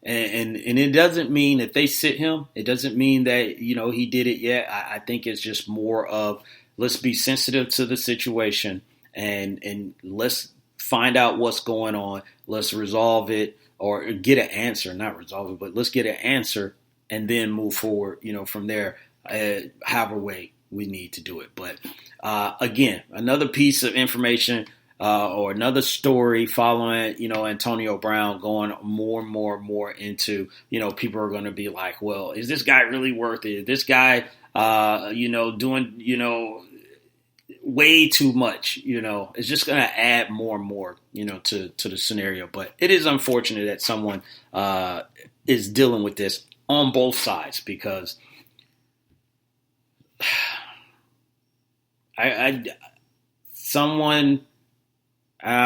And it doesn't mean that they sit him. It doesn't mean that, he did it yet. I think it's just more of let's be sensitive to the situation and let's find out what's going on. Let's resolve it or get an answer, not resolve it, but let's get an answer and then move forward, from there, however way we need to do it. But again, another piece of information or another story following, Antonio Brown going more and more and more into, people are going to be like, well, is this guy really worth it? Is this guy, doing, way too much, it's just going to add more and more, to the scenario. But it is unfortunate that someone is dealing with this on both sides because I'm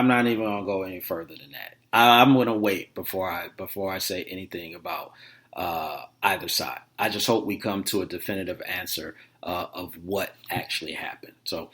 not even gonna go any further than that. I'm gonna wait before I say anything about either side. I just hope we come to a definitive answer of what actually happened. So,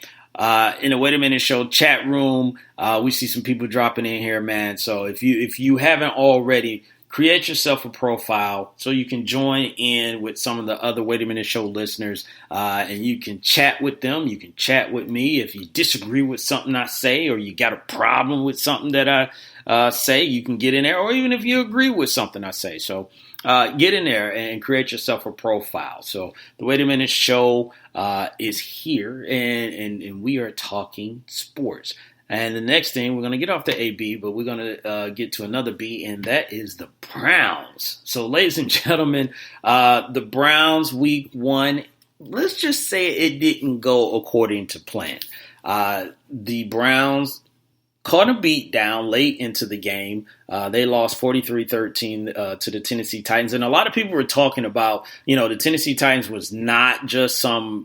in the Wait a Minute Show chat room, we see some people dropping in here, man. So if you haven't already, create yourself a profile so you can join in with some of the other Wait a Minute Show listeners, and you can chat with them. You can chat with me. If you disagree with something I say or you got a problem with something that I say, you can get in there. Or even if you agree with something I say. So get in there and create yourself a profile. So the Wait a Minute Show is here, and we are talking sports. And the next thing, we're going to get off the AB, but we're going to get to another B, and that is the Browns. So, ladies and gentlemen, the Browns week 1, let's just say it didn't go according to plan. The Browns caught a beat down late into the game. They lost 43-13 to the Tennessee Titans. And a lot of people were talking about, the Tennessee Titans was not just some,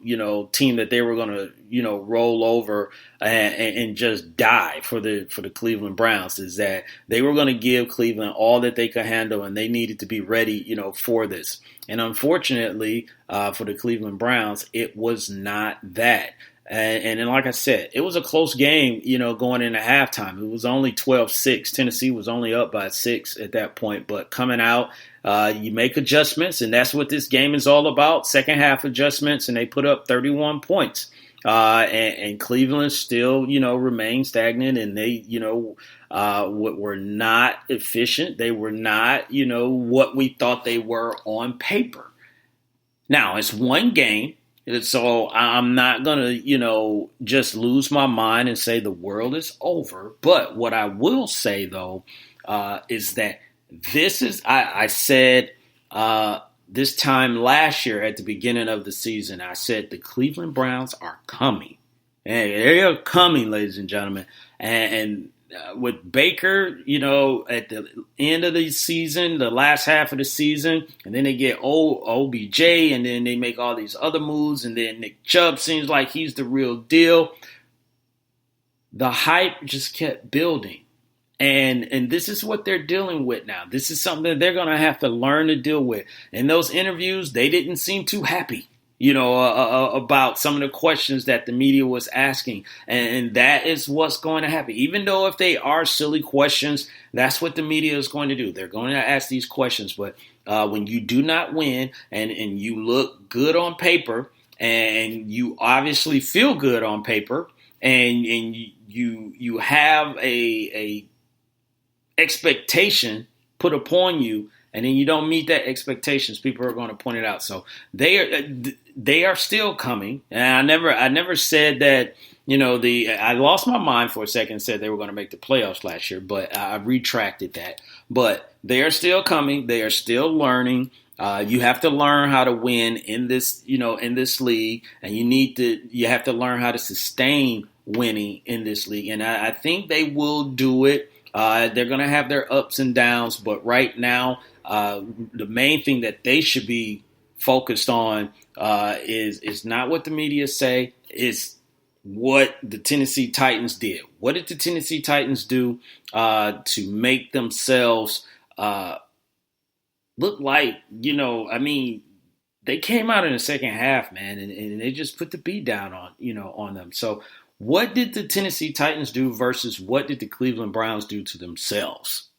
team that they were going to, roll over and just die for the Cleveland Browns. Is that they were going to give Cleveland all that they could handle, and they needed to be ready, for this. And unfortunately, for the Cleveland Browns, it was not that. And then, like I said, it was a close game, going into halftime. It was only 12-6. Tennessee was only up by 6 at that point. But coming out, you make adjustments, and that's what this game is all about, second half adjustments, and they put up 31 points. And Cleveland still, remained stagnant, and they, were not efficient. They were not, what we thought they were on paper. Now, it's one game. So I'm not going to, just lose my mind and say the world is over. But what I will say, though, is that I said this time last year at the beginning of the season, I said the Cleveland Browns are coming. And they are coming, ladies and gentlemen. And with Baker, at the end of the season, the last half of the season, and then they get OBJ, and then they make all these other moves, and then Nick Chubb seems like he's the real deal. The hype just kept building. And this is what they're dealing with now. This is something that they're going to have to learn to deal with. In those interviews, they didn't seem too happy, about some of the questions that the media was asking. And that is what's going to happen. Even though if they are silly questions, that's what the media is going to do. They're going to ask these questions. But when you do not win and you look good on paper, and you obviously feel good on paper, and you have a expectation put upon you, and then you don't meet that expectations, people are going to point it out. So they are still coming. And I never said that, I lost my mind for a second and said they were going to make the playoffs last year, but I retracted that. But they are still coming. They are still learning. You have to learn how to win in this, in this league, and you have to learn how to sustain winning in this league. And I think they will do it. They're going to have their ups and downs, but right now, the main thing that they should be focused on is not what the media say, it's what the Tennessee Titans did. What did the Tennessee Titans do to make themselves look like, they came out in the second half, man, and they just put the beat down on them. So what did the Tennessee Titans do versus what did the Cleveland Browns do to themselves?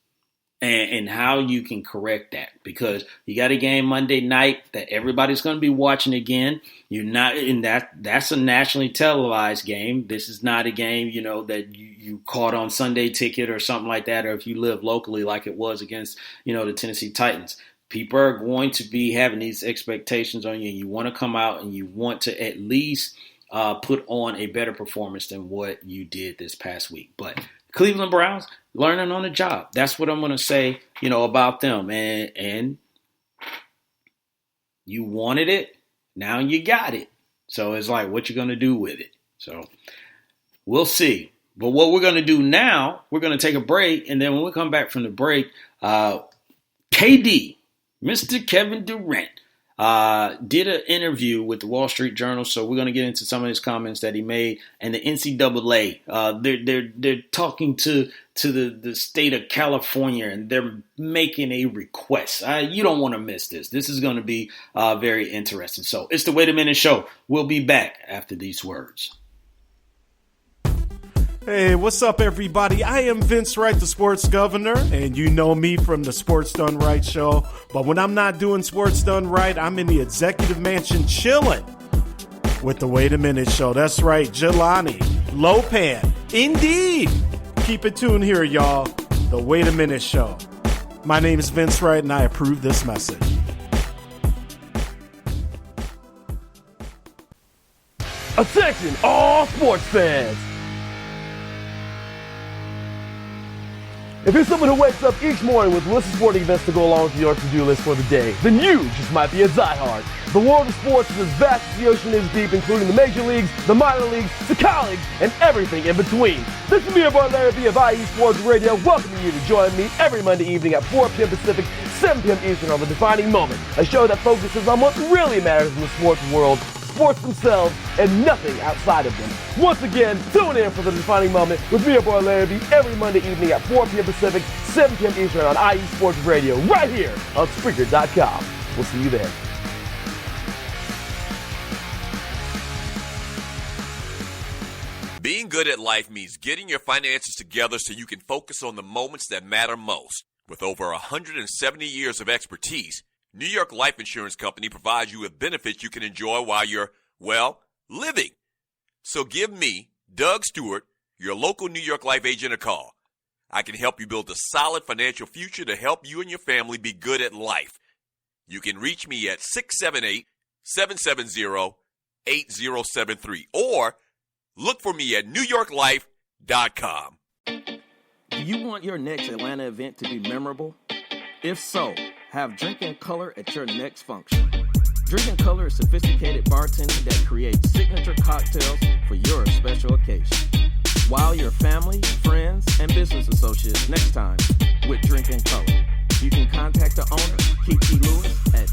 and how you can correct that, because you got a game Monday night that everybody's going to be watching again. You're not in that's a nationally televised game. This is not a game, that you caught on Sunday Ticket or something like that, or if you live locally like it was against, the Tennessee Titans. People are going to be having these expectations on you. You want to come out and you want to at least put on a better performance than what you did this past week. But Cleveland Browns, learning on the job. That's what I'm going to say, about them. And you wanted it. Now you got it. So it's like, what you going to do with it? So we'll see. But what we're going to do now, we're going to take a break. And then when we come back from the break, KD, Mr. Kevin Durant, did an interview with the Wall Street Journal, so we're going to get into some of his comments that he made. And the NCAA, they're talking to the state of California, and they're making a request. You don't want to miss this. This is going to be very interesting. So it's the Wait a Minute Show. We'll be back after these words. Hey, what's up, everybody? I am Vince Wright, the sports governor, and you know me from the Sports Done Right show. But when I'm not doing Sports Done Right, I'm in the executive mansion chilling with the Wait a Minute show. That's right, Jelani, Lopan, indeed. Keep it tuned here, y'all. The Wait a Minute show. My name is Vince Wright, and I approve this message. Attention, all sports fans. If you're someone who wakes up each morning with lists of sporting events to go along with your to-do list for the day, then you just might be a diehard. The world of sports is as vast as the ocean is deep, including the major leagues, the minor leagues, the college, and everything in between. This is me, your boy Larry B of IE Sports Radio, welcoming you to join me every Monday evening at 4 p.m. Pacific, 7 p.m. Eastern on The Defining Moment, a show that focuses on what really matters in the sports world, sports themselves, and nothing outside of them. Once again, tune in for The Defining Moment with me, your boy Larry B, every Monday evening at 4 p.m. Pacific, 7 p.m. Eastern on IE Sports Radio, right here on Spreaker.com. We'll see you there. Being good at life means getting your finances together so you can focus on the moments that matter most. With over 170 years of expertise, New York Life Insurance Company provides you with benefits you can enjoy while you're, living. So give me, Doug Stewart, your local New York Life agent, a call. I can help you build a solid financial future to help you and your family be good at life. You can reach me at 678-770-8073 or look for me at NewYorkLife.com. Do you want your next Atlanta event to be memorable? If so, have Drink in Color at your next function. Drink in Color is sophisticated bartending that creates signature cocktails for your special occasion. Wow your family, friends, and business associates next time with Drink in Color. You can contact the owner, Kiki Lewis, at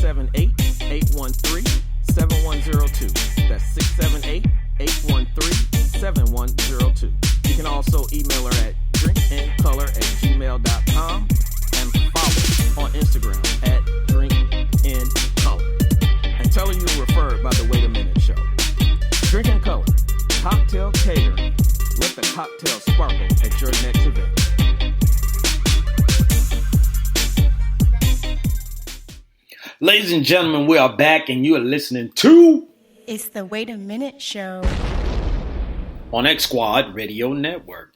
678-813-7102. That's 678-813-7102. You can also email her at drinkincolor@gmail.com and follow on Instagram at drinkincolor. And tell her you were referred by the Wait a Minute show. Drink in Color, cocktail catering. Let the cocktail sparkle at your next event. Ladies and gentlemen, we are back and you are listening to It's the Wait a Minute show on X Squad Radio Network.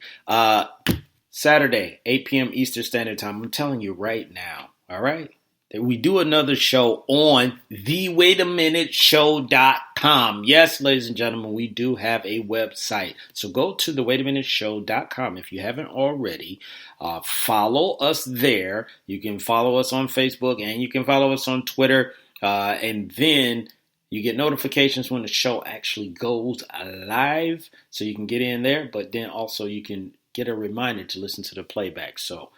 Saturday, 8 p.m. Eastern Standard Time. I'm telling you right now, all right, that we do another show on thewaitaminuteshow.com. Yes, ladies and gentlemen, we do have a website. So go to thewaitaminuteshow.com if you haven't already. Follow us there. You can follow us on Facebook and you can follow us on Twitter. And then you get notifications when the show actually goes live. So you can get in there. But then also you can get a reminder to listen to the playback. So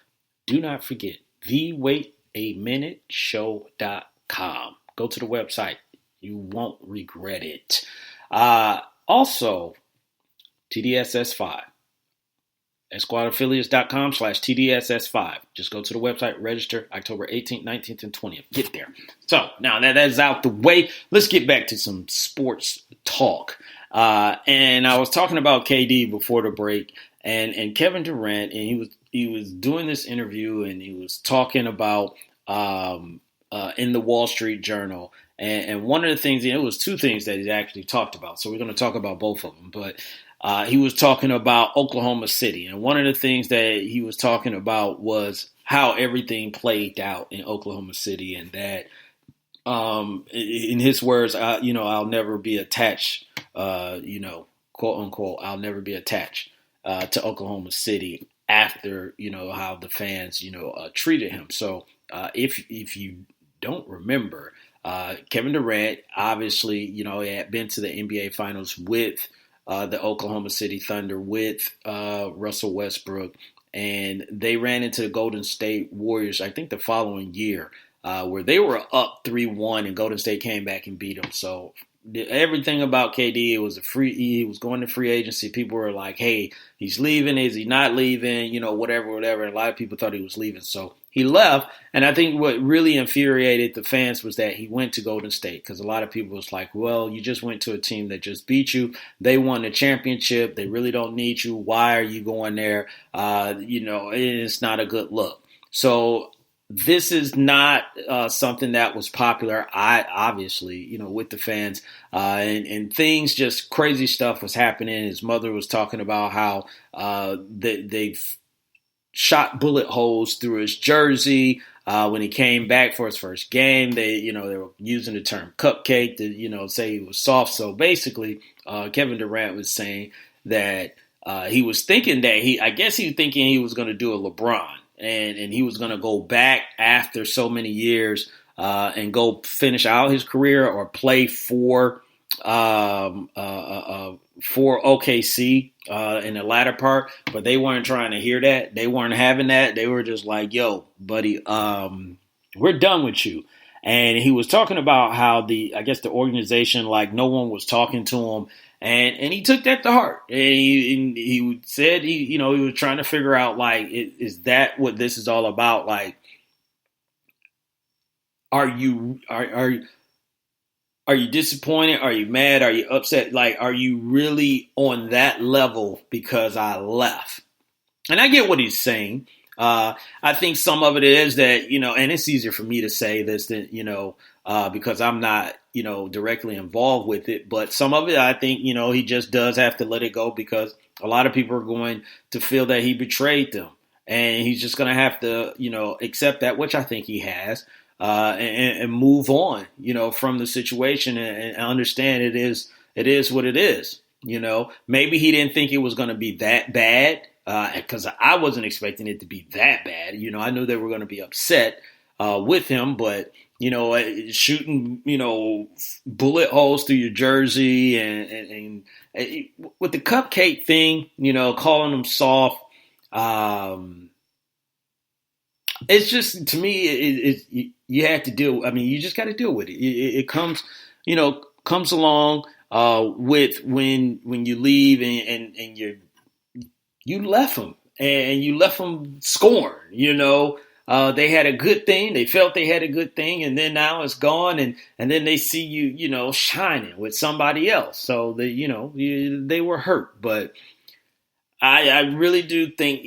do not forget, thewaitaminuteshow.com. Go to the website. You won't regret it. Also, TDSS5. SquadAffiliates.com/TDSS5. Just go to the website, register October 18th, 19th, and 20th. Get there. So, now that is out the way, let's get back to some sports talk. And I was talking about KD before the break and Kevin Durant, and he was doing this interview, and he was talking about in the Wall Street Journal. And one of the things, it was two things that he actually talked about. So we're going to talk about both of them. But he was talking about Oklahoma City. And one of the things that he was talking about was how everything played out in Oklahoma City, and that, in his words, I'll never be attached, quote unquote, I'll never be attached to Oklahoma City after, how the fans, treated him. So if you don't remember, Kevin Durant, obviously, he had been to the NBA Finals with the Oklahoma City Thunder, with Russell Westbrook, and they ran into the Golden State Warriors, I think the following year, where they were up 3-1, and Golden State came back and beat them. So everything about KD, it was he was going to free agency. People were like, hey, he's leaving. Is he not leaving? Whatever. And a lot of people thought he was leaving. So he left. And I think what really infuriated the fans was that he went to Golden State, because a lot of people was like, well, you just went to a team that just beat you. They won the championship. They really don't need you. Why are you going there? It's not a good look. So this is not something that was popular, obviously, with the fans. And things, just crazy stuff was happening. His mother was talking about how they shot bullet holes through his jersey. When he came back for his first game, they were using the term cupcake to, say he was soft. So basically, Kevin Durant was saying that he was thinking that he was thinking he was going to do a LeBron. And he was going to go back after so many years and go finish out his career or play for OKC in the latter part. But they weren't trying to hear that. They weren't having that. They were just like, yo, buddy, we're done with you. And he was talking about how the organization, like, no one was talking to him. And he took that to heart. And he said he was trying to figure out, like, is that what this is all about? Like, are you disappointed? Are you mad? Are you upset? Like, are you really on that level because I left? And I get what he's saying. I think some of it is that, and it's easier for me to say this than, because I'm not, directly involved with it. But some of it, I think, he just does have to let it go, because a lot of people are going to feel that he betrayed them. And he's just going to have to, accept that, which I think he has, and move on, from the situation and understand it is what it is. Maybe he didn't think it was going to be that bad, because I wasn't expecting it to be that bad. I knew they were going to be upset with him, but shooting, bullet holes through your jersey and with the cupcake thing, calling them soft. It's just, to me, you have to deal. I mean, you just got to deal with it. It comes along with when you leave and you left them, and you left them scorned. They had a good thing. They felt they had a good thing, and then now it's gone, and then they see you, shining with somebody else. So they were hurt. But I really do think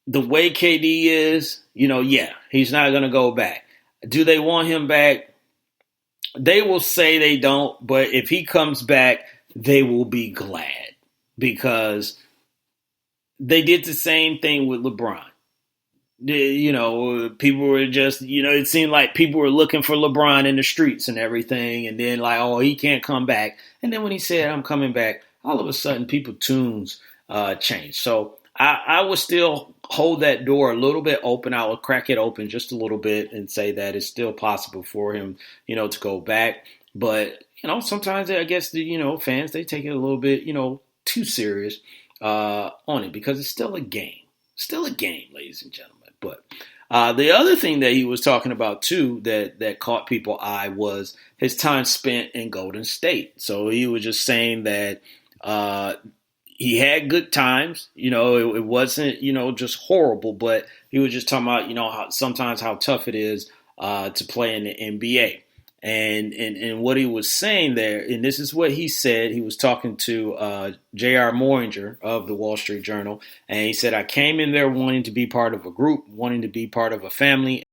the way KD is, he's not going to go back. Do they want him back? They will say they don't, but if he comes back, they will be glad, because they did the same thing with LeBron. People were just, it seemed like people were looking for LeBron in the streets and everything. And then like, oh, he can't come back. And then when he said, I'm coming back, all of a sudden people's tunes changed. So I would still hold that door a little bit open. I would crack it open just a little bit and say that it's still possible for him, to go back. But, sometimes I guess the, fans, they take it a little bit, too serious on it, because it's still a game. Still a game, ladies and gentlemen. But the other thing that he was talking about, too, that caught people's eye was his time spent in Golden State. So he was just saying that he had good times. It wasn't, just horrible. But he was just talking about, how sometimes how tough it is to play in the NBA. And what he was saying there, and this is what he said. He was talking to J.R. Mooringer of the Wall Street Journal, and he said, I came in there wanting to be part of a group, wanting to be part of a family,